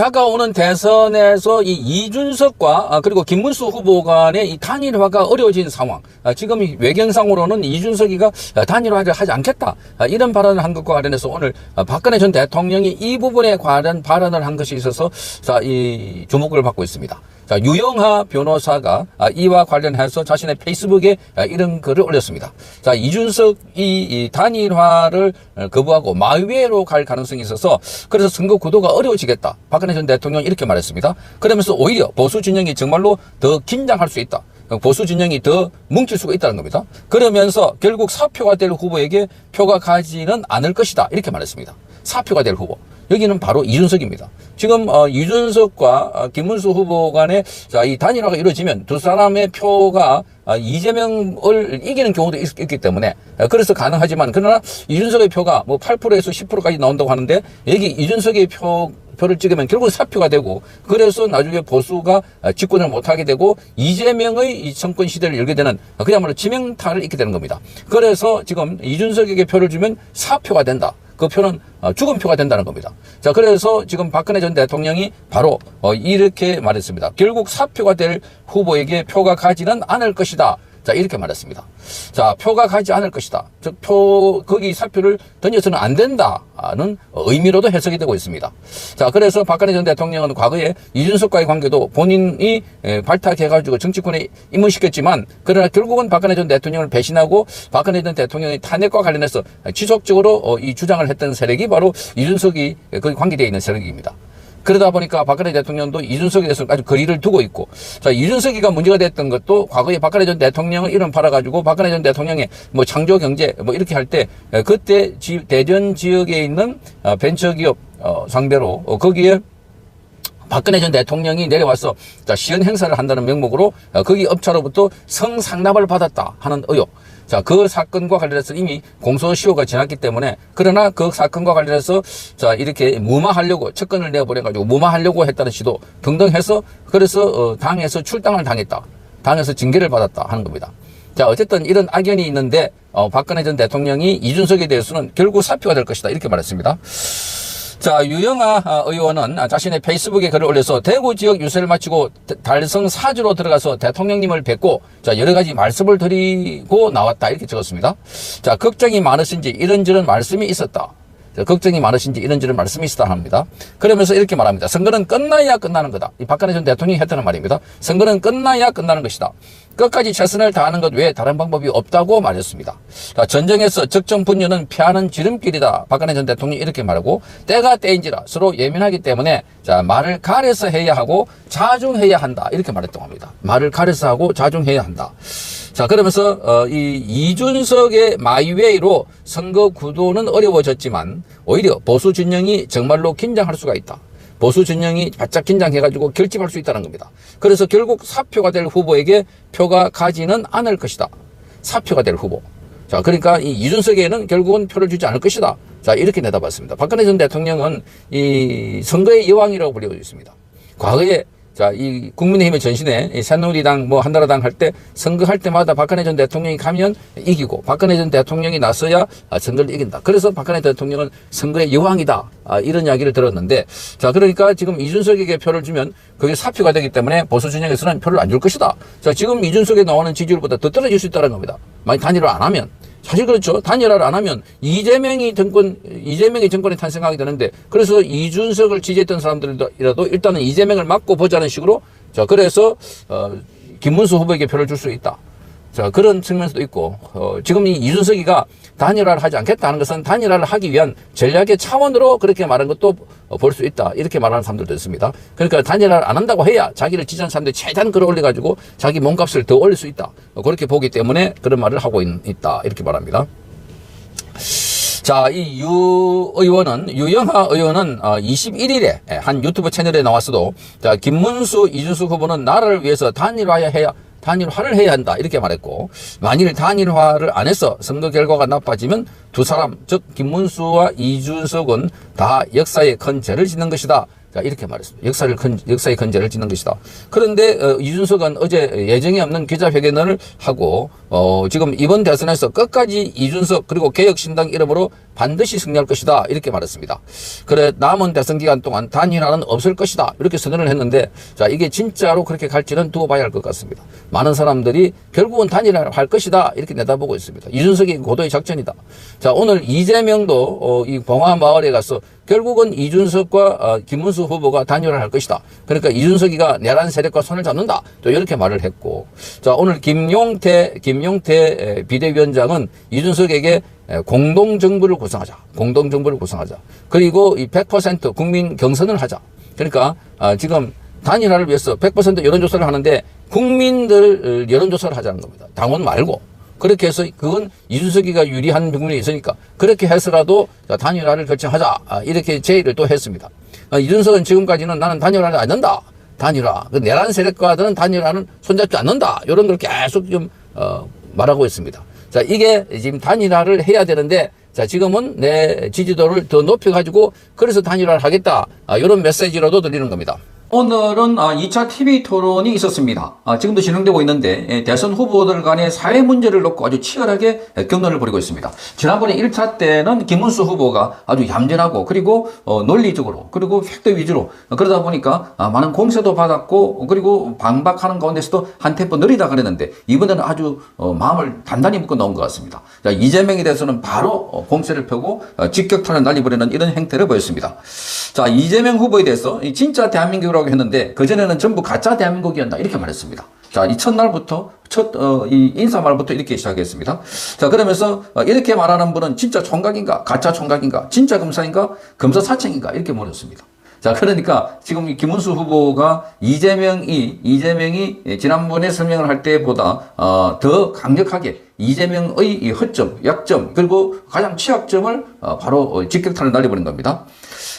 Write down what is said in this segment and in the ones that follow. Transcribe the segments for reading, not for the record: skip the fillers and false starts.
다가오는 대선에서 이 이준석과 그리고 김문수 후보 간의 이 단일화가 어려워진 상황. 지금 외경상으로는 이준석이가 단일화를 하지 않겠다. 이런 발언을 한 것과 관련해서 오늘 박근혜 전 대통령이 이 부분에 관한 발언을 한 것이 있어서 이 주목을 받고 있습니다. 유영하 변호사가 이와 관련해서 자신의 페이스북에 이런 글을 올렸습니다. 이준석이 이 단일화를 거부하고 마위로 갈 가능성이 있어서 그래서 선거 구도가 어려워지겠다. 박근혜 전 대통령이 이렇게 말했습니다. 그러면서 오히려 보수 진영이 정말로 더 긴장할 수 있다. 보수 진영이 더 뭉칠 수가 있다는 겁니다. 그러면서 결국 사표가 될 후보에게 표가 가지는 않을 것이다. 이렇게 말했습니다. 사표가 될 후보. 여기는 바로 이준석입니다. 지금 이준석과 김문수 후보 간의 이 단일화가 이루어지면 두 사람의 표가 이재명을 이기는 경우도 있기 때문에 그래서 가능하지만 그러나 이준석의 표가 뭐 8%에서 10%까지 나온다고 하는데 여기 이준석의 표를 찍으면 결국 사표가 되고 그래서 나중에 보수가 집권을 못하게 되고 이재명의 이 정권 시대를 열게 되는 그야말로 치명타를 입게 되는 겁니다. 그래서 지금 이준석에게 표를 주면 사표가 된다. 그 표는 죽은 표가 된다는 겁니다. 그래서 지금 박근혜 전 대통령이 바로 이렇게 말했습니다. 결국 사표가 될 후보에게 표가 가지는 않을 것이다. 이렇게 말했습니다. 표가 가지 않을 것이다. 즉, 거기 사표를 던져서는 안 된다는 의미로도 해석이 되고 있습니다. 그래서 박근혜 전 대통령은 과거에 이준석과의 관계도 본인이 발탁해가지고 정치권에 입문시켰지만 그러나 결국은 박근혜 전 대통령을 배신하고 박근혜 전 대통령의 탄핵과 관련해서 지속적으로 이 주장을 했던 세력이 바로 이준석이 거기 관계되어 있는 세력입니다. 그러다 보니까 박근혜 대통령도 이준석에 대해서 아주 거리를 두고 있고, 이준석이가 문제가 됐던 것도 과거에 박근혜 전 대통령을 이름 팔아가지고 박근혜 전 대통령의 뭐 창조 경제 뭐 이렇게 할 때 그때 대전 지역에 있는 벤처기업 상대로 거기에 박근혜 전 대통령이 내려와서 시연 행사를 한다는 명목으로 거기 업체로부터 성상납을 받았다 하는 의혹. 그 사건과 관련해서 이미 공소시효가 지났기 때문에 그러나 그 사건과 관련해서 이렇게 무마하려고 특권을 내어버려가지고 무마하려고 했다는 시도 등등 해서 그래서 당에서 출당을 당했다. 당에서 징계를 받았다 하는 겁니다. 어쨌든 이런 악연이 있는데 박근혜 전 대통령이 이준석에 대해서는 결국 사표가 될 것이다 이렇게 말했습니다. 유영하 의원은 자신의 페이스북에 글을 올려서 대구 지역 유세를 마치고 달성 사주로 들어가서 대통령님을 뵙고 여러 가지 말씀을 드리고 나왔다 이렇게 적었습니다. 걱정이 많으신지 이런저런 말씀이 있었다. 걱정이 많으신지 이런저런 말씀이 있었다 합니다. 그러면서 이렇게 말합니다. 선거는 끝나야 끝나는 거다. 이 박근혜 전 대통령이 했다는 말입니다. 선거는 끝나야 끝나는 것이다. 끝까지 최선을 다하는 것 외에 다른 방법이 없다고 말했습니다. 전쟁에서 적정 분열은 피하는 지름길이다. 박근혜 전 대통령이 이렇게 말하고 때가 때인지라 서로 예민하기 때문에 말을 가려서 해야 하고 자중해야 한다. 이렇게 말했다고 합니다. 말을 가려서 하고 자중해야 한다. 그러면서 이 이준석의 마이웨이로 선거 구도는 어려워졌지만 오히려 보수 진영이 정말로 긴장할 수가 있다. 보수 진영이 바짝 긴장해가지고 결집할 수 있다는 겁니다. 그래서 결국 사표가 될 후보에게 표가 가지는 않을 것이다. 사표가 될 후보. 그러니까 이 이준석에는 결국은 표를 주지 않을 것이다. 이렇게 내다봤습니다. 박근혜 전 대통령은 이 선거의 여왕이라고 불리고 있습니다. 과거에 이 국민의힘의 전신에 이 새누리당 뭐 한나라당 할 때 선거할 때마다 박근혜 전 대통령이 가면 이기고 박근혜 전 대통령이 나서야 선거를 이긴다. 그래서 박근혜 대통령은 선거의 여왕이다. 이런 이야기를 들었는데 그러니까 지금 이준석에게 표를 주면 그게 사표가 되기 때문에 보수 진영에서는 표를 안 줄 것이다. 지금 이준석에 나오는 지지율보다 더 떨어질 수 있다는 겁니다. 만약 단일화 안 하면. 사실 그렇죠. 단일화를 안 하면 이재명이 정권이 탄생하게 되는데 그래서 이준석을 지지했던 사람들이라도 일단은 이재명을 막고 보자는 식으로 그래서 김문수 후보에게 표를 줄 수 있다. 그런 측면도 있고 지금 이 이준석이가 단일화를 하지 않겠다는 것은 단일화를 하기 위한 전략의 차원으로 그렇게 말한 것도 볼 수 있다. 이렇게 말하는 사람들도 있습니다. 그러니까 단일화를 안 한다고 해야 자기를 지지하는 사람들이 최대한 끌어올려가지고 자기 몸값을 더 올릴 수 있다. 그렇게 보기 때문에 그런 말을 하고 있다. 이렇게 말합니다. 이 유영하 의원은 21일에 한 유튜브 채널에 나왔어도 김문수, 이준석 후보는 나라를 위해서 단일화를 해야 한다 이렇게 말했고 만일 단일화를 안 해서 선거 결과가 나빠지면 두 사람 즉 김문수와 이준석은 다 역사에 큰 죄를 짓는 것이다. 자, 이렇게 말했습니다. 역사의 건재를 짓는 것이다. 그런데 이준석은 어제 예정이 없는 기자회견을 하고 지금 이번 대선에서 끝까지 이준석 그리고 개혁신당 이름으로 반드시 승리할 것이다. 이렇게 말했습니다. 그래 남은 대선 기간 동안 단일화는 없을 것이다. 이렇게 선언을 했는데 자, 이게 진짜로 그렇게 갈지는 두고 봐야 할 것 같습니다. 많은 사람들이 결국은 단일화를 할 것이다. 이렇게 내다보고 있습니다. 이준석이 고도의 작전이다. 자, 오늘 이재명도 이 봉화마을에 가서 결국은 이준석과 김문수 후보가 단일화를 할 것이다. 그러니까 이준석이가 내란 세력과 손을 잡는다. 또 이렇게 말을 했고, 자, 오늘 김용태 비대위원장은 이준석에게 공동정부를 구성하자. 그리고 이 100% 국민 경선을 하자. 그러니까 지금 단일화를 위해서 100% 여론조사를 하는데 국민들 여론조사를 하자는 겁니다. 당원 말고. 그렇게 해서 그건 이준석이가 유리한 부분이 있으니까 그렇게 해서라도 단일화를 결정하자. 이렇게 제의를 또 했습니다. 이준석은 지금까지는 나는 단일화를 안 한다. 단일화. 내란 세력과는 단일화는 손잡지 않는다. 이런 걸 계속 좀 말하고 있습니다. 자, 이게 지금 단일화를 해야 되는데 자, 지금은 내 지지도를 더 높여가지고 그래서 단일화를 하겠다. 이런 메시지로도 들리는 겁니다. 오늘은 2차 TV 토론이 있었습니다. 지금도 진행되고 있는데 대선 후보들 간의 사회 문제를 놓고 아주 치열하게 격론을 벌이고 있습니다. 지난번에 1차 때는 김문수 후보가 아주 얌전하고 그리고 논리적으로 그리고 팩트 위주로 그러다 보니까 많은 공세도 받았고 그리고 반박하는 가운데서도 한 템포 느리다 그랬는데 이번에는 아주 마음을 단단히 묶어 놓은 것 같습니다. 자, 이재명에 대해서는 바로 공세를 펴고 직격탄을 날리버리는 이런 행태를 보였습니다. 자, 이재명 후보에 대해서 진짜 대한민국으로 했는데 그전에는 전부 가짜 대한민국이었다 이렇게 말했습니다. 자, 이 첫날부터 이 인사말부터 이렇게 시작했습니다. 자, 그러면서 이렇게 말하는 분은 진짜 총각인가 가짜 총각인가 진짜 검사인가 검사 사칭인가 이렇게 물었습니다. 자, 그러니까 지금 김문수 후보가 이재명이 지난번에 설명을 할 때보다 더 강력하게 이재명의 이 허점, 약점 그리고 가장 취약점을 바로 직격탄을 날려버린 겁니다.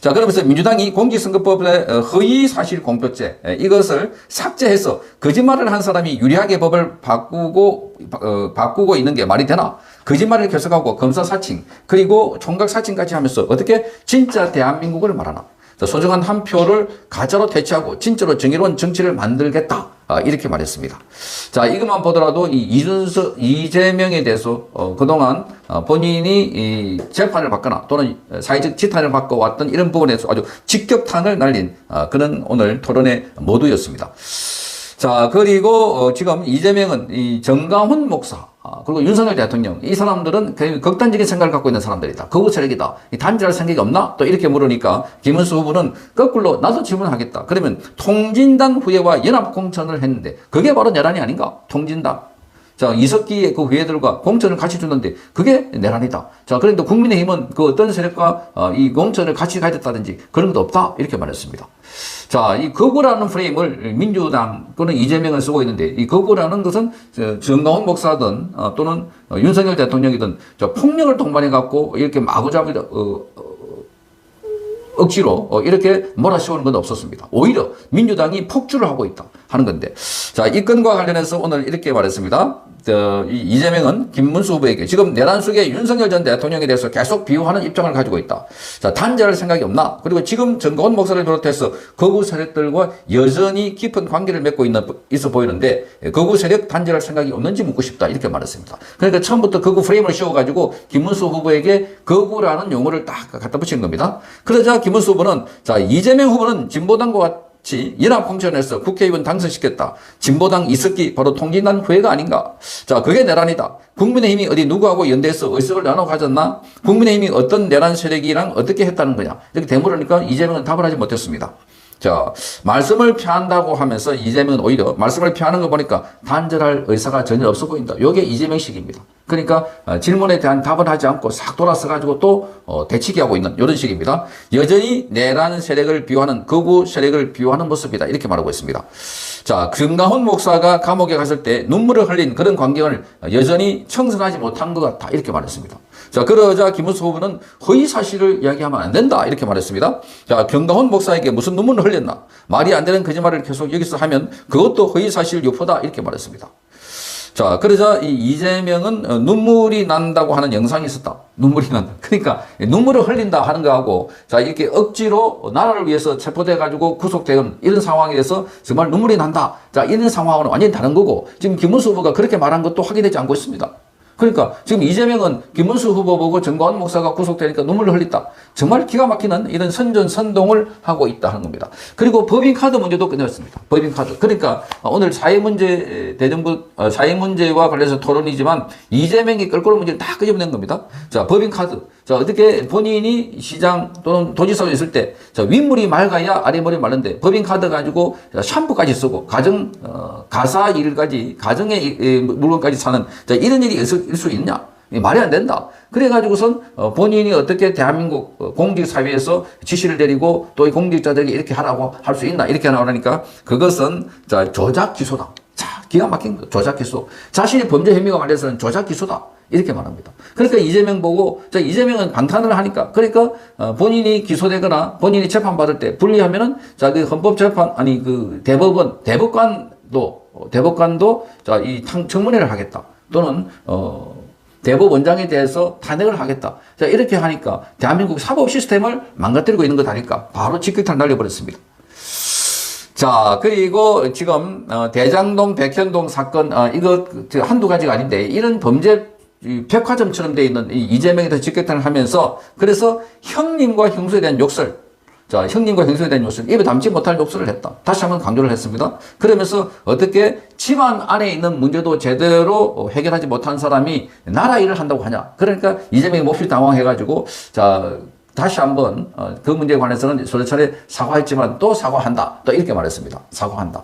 자, 그러면서 민주당이 공직선거법의 허위 사실 공표죄 이것을 삭제해서 거짓말을 한 사람이 유리하게 법을 바꾸고 있는 게 말이 되나? 거짓말을 계속하고 검사 사칭 그리고 총각 사칭까지 하면서 어떻게 진짜 대한민국을 말하나? 소중한 한 표를 가짜로 퇴치하고 진짜로 정의로운 정치를 만들겠다. 이렇게 말했습니다. 자, 이것만 보더라도 이재명에 대해서 그동안 본인이 이 재판을 받거나 또는 사회적 지탄을 받고 왔던 이런 부분에서 아주 직격탄을 날린 그런 오늘 토론의 모두였습니다. 자, 그리고 지금 이재명은 이 정강훈 목사 그리고 윤석열 대통령 이 사람들은 극단적인 생각을 갖고 있는 사람들이다. 거부 세력이다. 단절할 생각이 없나? 또 이렇게 물으니까 김문수 후보는 거꾸로 나도 질문하겠다. 그러면 통진당 후예와 연합공천을 했는데 그게 바로 내란이 아닌가? 통진당. 자, 이석기의 그 후예들과 공천을 같이 주는데 그게 내란이다. 자, 그런데 국민의힘은 그 어떤 세력과 이 공천을 같이 가졌다든지 그런 것도 없다. 이렇게 말했습니다. 자, 이 거부라는 프레임을 민주당 또는 이재명을 쓰고 있는데 이 거부라는 것은 정강훈 목사든 또는 윤석열 대통령이든 폭력을 동반해 갖고 이렇게 마구잡이 억지로 이렇게 몰아씌우는 건 없었습니다. 오히려 민주당이 폭주를 하고 있다 하는 건데 자, 이 건과 관련해서 오늘 이렇게 말했습니다. 이재명은 김문수 후보에게 지금 내란 속에 윤석열 전 대통령에 대해서 계속 비호하는 입장을 가지고 있다. 자, 단절할 생각이 없나? 그리고 지금 정강훈 목사를 비롯해서 거구 세력들과 여전히 깊은 관계를 맺고 있어 보이는데 거구 세력 단절할 생각이 없는지 묻고 싶다. 이렇게 말했습니다. 그러니까 처음부터 거구 프레임을 씌워가지고 김문수 후보에게 거구라는 용어를 딱 갖다 붙인 겁니다. 그러자 김문수 후보는 자, 이재명 후보는 진보당과 같이 연합공천에서 국회의원 당선시켰다. 진보당 이석기 바로 통진당 후예가 아닌가? 자, 그게 내란이다. 국민의힘이 어디 누구하고 연대해서 의석을 나눠 가졌나? 국민의힘이 어떤 내란 세력이랑 어떻게 했다는 거냐? 이렇게 되물으니까 이재명은 답을 하지 못했습니다. 자, 말씀을 피한다고 하면서 이재명은 오히려 말씀을 피하는 거 보니까 단절할 의사가 전혀 없어 보인다. 이게 이재명식입니다. 그러니까 질문에 대한 답을 하지 않고 싹 돌아서 가지고 또 대치기 하고 있는 이런 식입니다. 여전히 내란 세력을 비호하는 거구 세력을 비호하는 모습이다. 이렇게 말하고 있습니다. 자, 정강훈 목사가 감옥에 갔을 때 눈물을 흘린 그런 광경을 여전히 청산하지 못한 것 같다. 이렇게 말했습니다. 자, 그러자 김문수 후보는 허위 사실을 이야기하면 안 된다. 이렇게 말했습니다. 자, 정강훈 목사에게 무슨 눈물을 흘렸나? 말이 안 되는 거짓말을 계속 여기서 하면 그것도 허위 사실 유포다. 이렇게 말했습니다. 자, 그러자 이 이재명은 눈물이 난다고 하는 영상이 있었다. 눈물이 난다. 그러니까 눈물을 흘린다 하는 거하고, 자, 이렇게 억지로 나라를 위해서 체포돼 가지고 구속된 이런 상황에 대해서 정말 눈물이 난다. 자, 이런 상황은 완전히 다른 거고, 지금 김문수 후보가 그렇게 말한 것도 확인되지 않고 있습니다. 그러니까 지금 이재명은 김문수 후보 보고 정광훈 목사가 구속되니까 눈물을 흘렸다. 정말 기가 막히는 이런 선전선동을 하고 있다 하는 겁니다. 그리고 법인카드 문제도 끝냈습니다. 법인카드. 그러니까 오늘 사회문제, 대정부 사회문제와 관련해서 토론이지만 이재명이 끌고 올 문제를 다 끄집어낸 겁니다. 자, 법인카드. 자, 어떻게 본인이 시장 또는 도지사로 있을 때, 자, 윗물이 맑아야 아랫물이 마른데 법인카드 가지고 샴푸까지 쓰고 가사 일까지, 가정의 물건까지 사는, 자, 이런 일이 있을 수 있냐? 말이 안 된다. 그래가지고선 본인이 어떻게 대한민국 공직사회에서 지시를 내리고 또 이 공직자들에게 이렇게 하라고 할 수 있나? 이렇게 나오니까 그것은 자, 조작 기소다. 자, 기가 막힌 거. 조작 기소. 자신의 범죄 혐의가 관련해서는 조작 기소다. 이렇게 말합니다. 그러니까 이재명 보고, 자, 이재명은 방탄을 하니까, 그러니까, 본인이 기소되거나 본인이 재판받을 때 불리하면은, 자, 그 헌법재판, 아니, 그 대법관도, 자, 이 청문회를 하겠다. 또는, 대법원장에 대해서 탄핵을 하겠다. 자, 이렇게 하니까 대한민국 사법 시스템을 망가뜨리고 있는 것 아닐까. 바로 직격탄 날려버렸습니다. 자, 그리고 지금, 대장동, 백현동 사건, 이거 한두 가지가 아닌데, 이런 범죄 백화점처럼 돼 있는 이 이재명에 대해서 직격탄을 하면서 그래서 형님과 형수에 대한 욕설, 자, 형님과 형수에 대한 욕설, 입에 담지 못할 욕설을 했다. 다시 한번 강조를 했습니다. 그러면서 어떻게 집안 안에 있는 문제도 제대로 해결하지 못한 사람이 나라 일을 한다고 하냐. 그러니까 이재명이 몹시 당황해가지고, 자, 다시 한번 그 문제에 관해서는 서로 차례 사과했지만 또 사과한다. 또 이렇게 말했습니다. 사과한다.